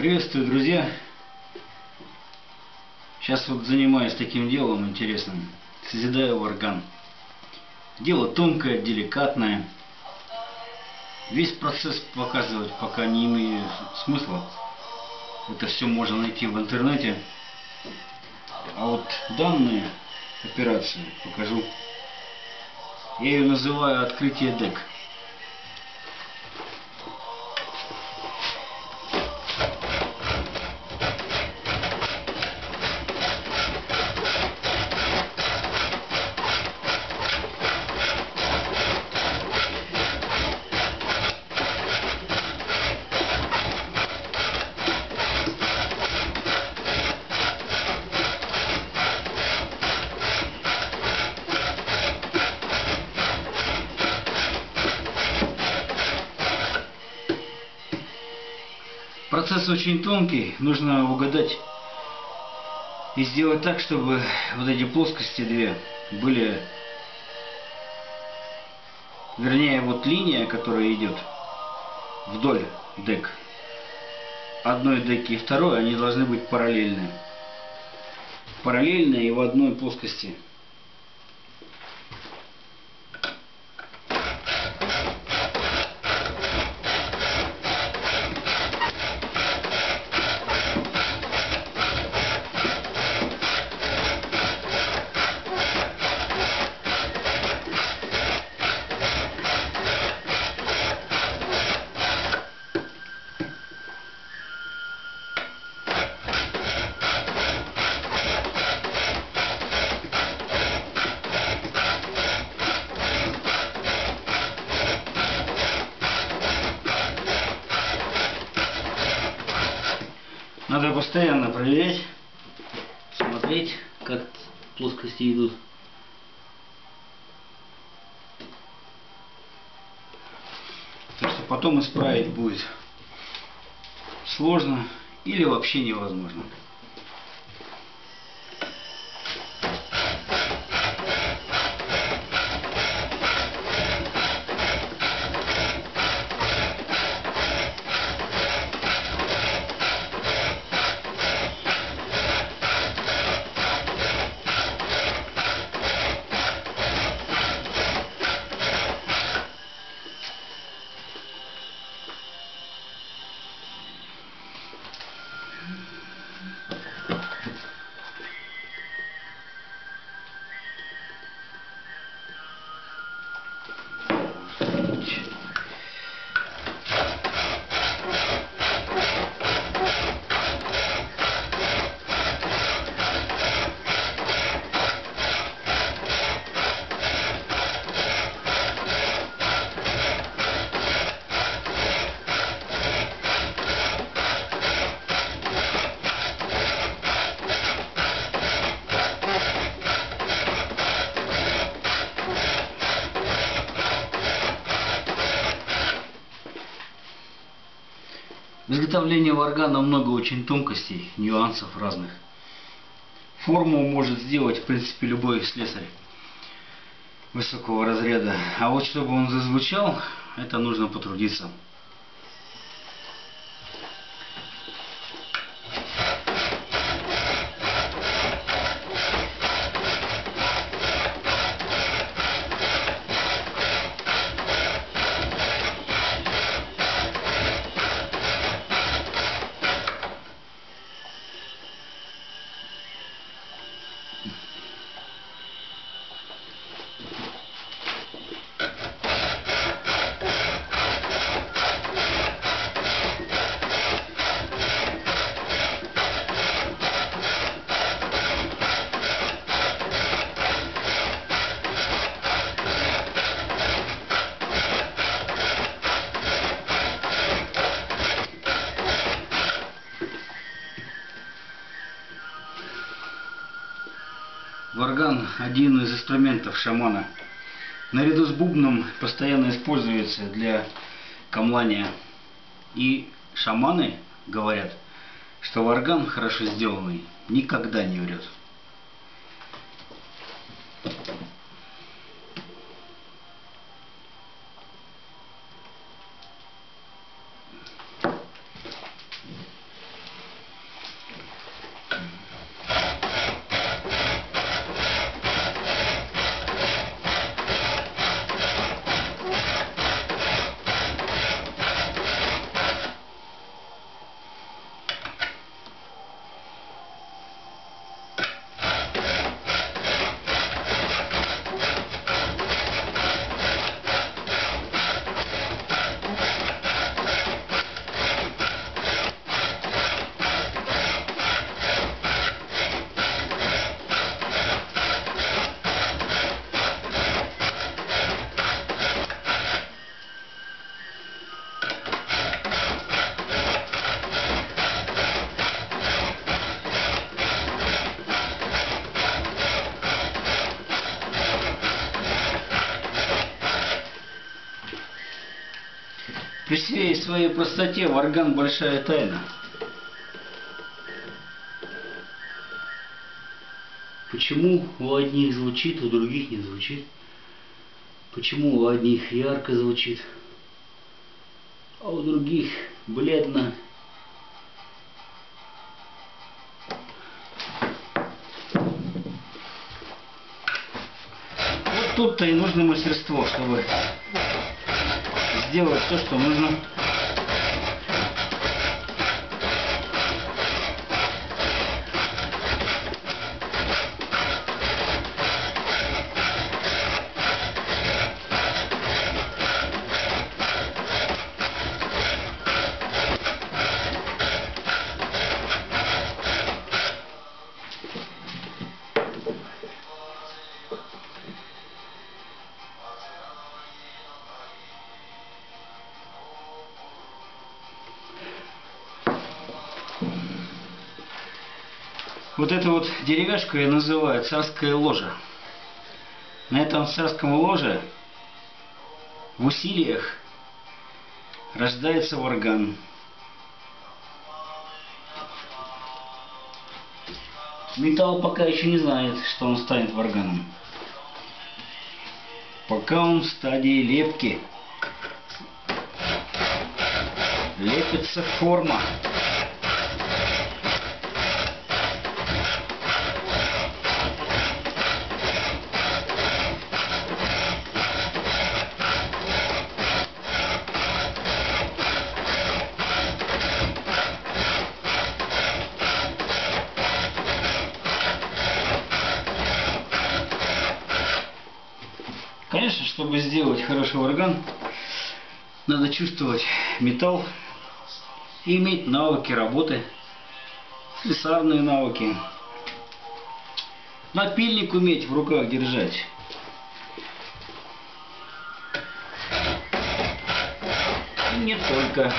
Приветствую, друзья! Сейчас вот занимаюсь таким делом интересным. Созидаю орган. Дело тонкое, деликатное. Весь процесс показывать пока не имею смысла. Это все можно найти в интернете. А вот данные операции покажу. Я ее называю открытие ДЭК. Процесс очень тонкий, нужно угадать и сделать так, чтобы вот эти плоскости две были, вернее, вот линия, которая идет вдоль ДЭК, одной деки и второй, они должны быть параллельны. Параллельны и в одной плоскости. Надо постоянно проверять, смотреть, как плоскости идут. Так что потом исправить будет сложно или вообще невозможно. В изготовлении органа много очень тонкостей, нюансов разных. Форму может сделать, в принципе, любой слесарь высокого разряда. А вот чтобы он зазвучал, это нужно потрудиться. Орган – один из инструментов шамана. Наряду с бубном постоянно используется для камлания. И шаманы говорят, что орган, хорошо сделанный, никогда не врет. При всей своей простоте орган большая тайна. Почему у одних звучит, у других не звучит? Почему у одних ярко звучит, а у других бледно? Вот тут-то и нужно мастерство, чтобы сделать то, что нужно. Вот эту вот деревяшку я называю царское ложе. На этом царском ложе в усилиях рождается орган. Металл пока еще не знает, что он станет органом. Пока он в стадии лепки. Лепится форма. Конечно, чтобы сделать хороший орган, надо чувствовать металл и иметь навыки работы, слесарные навыки, напильник уметь в руках держать. И не только.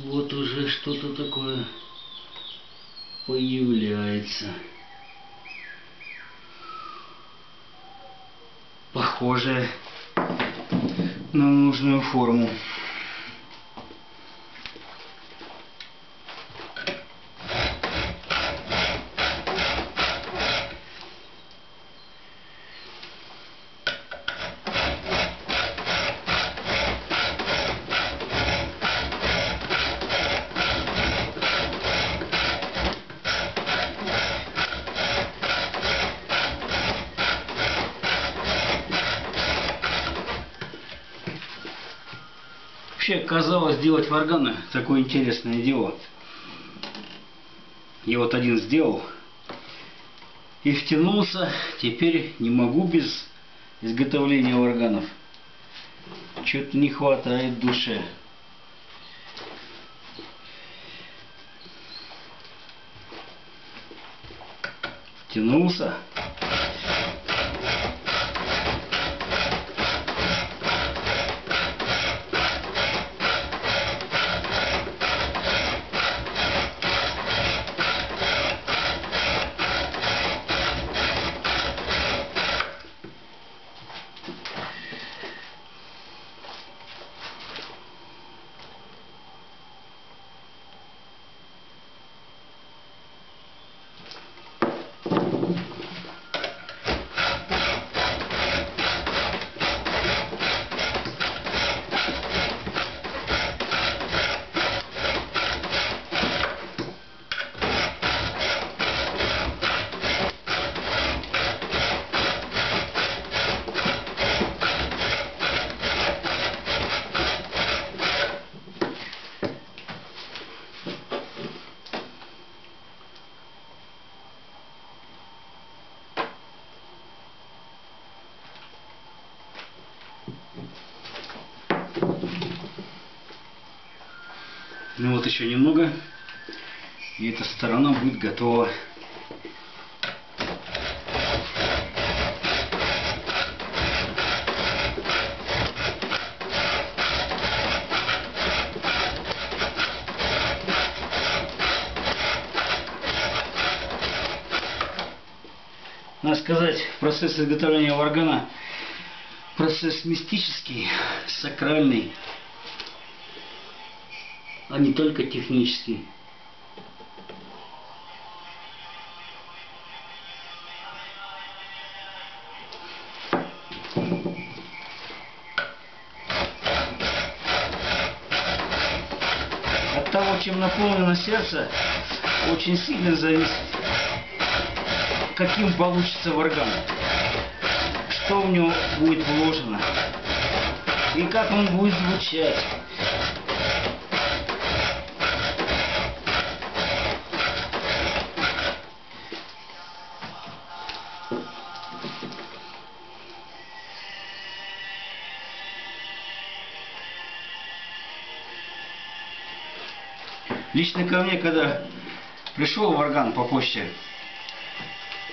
Вот уже что-то такое появляется. Похоже на нужную форму. Вообще, казалось, делать органы такое интересное дело. Я вот один сделал и втянулся. Теперь не могу без изготовления органов. Что-то не хватает душе. Втянулся. Ну вот еще немного, и эта сторона будет готова. Надо сказать, процесс изготовления варгана процесс мистический, сакральный, а не только технический. От того, чем наполнено сердце, очень сильно зависит, каким получится варган, что в него будет вложено и как он будет звучать. Лично ко мне, когда пришел варган по почте,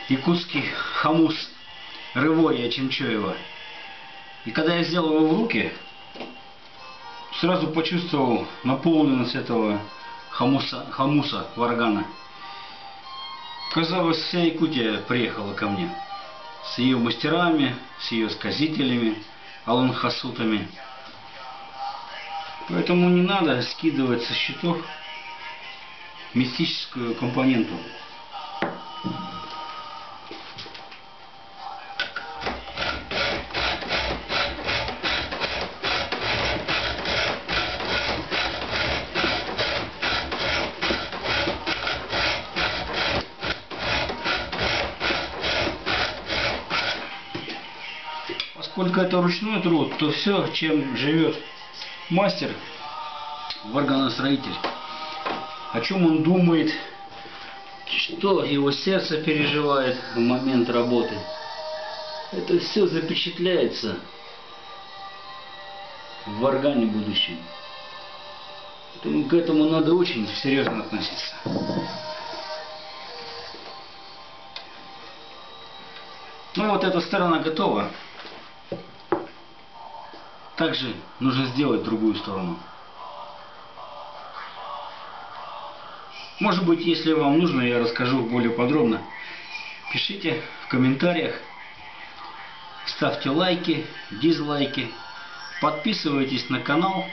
якутский хамус Рывоя Чемчоева, и когда я взял его в руки, сразу почувствовал наполненность этого хамуса варгана. Казалось, вся Якутия приехала ко мне с ее мастерами, с ее сказителями, аланхасутами. Поэтому не надо скидывать со счетов мистическую компоненту. Поскольку это ручной труд, то все, чем живет мастер, варганостроитель, о чем он думает, что его сердце переживает в момент работы, это все запечатляется в варгане будущем. Поэтому к этому надо очень серьезно относиться. Ну вот эта сторона готова. Также нужно сделать другую сторону. Может быть, если вам нужно, я расскажу более подробно. Пишите в комментариях, ставьте лайки, дизлайки, подписывайтесь на канал.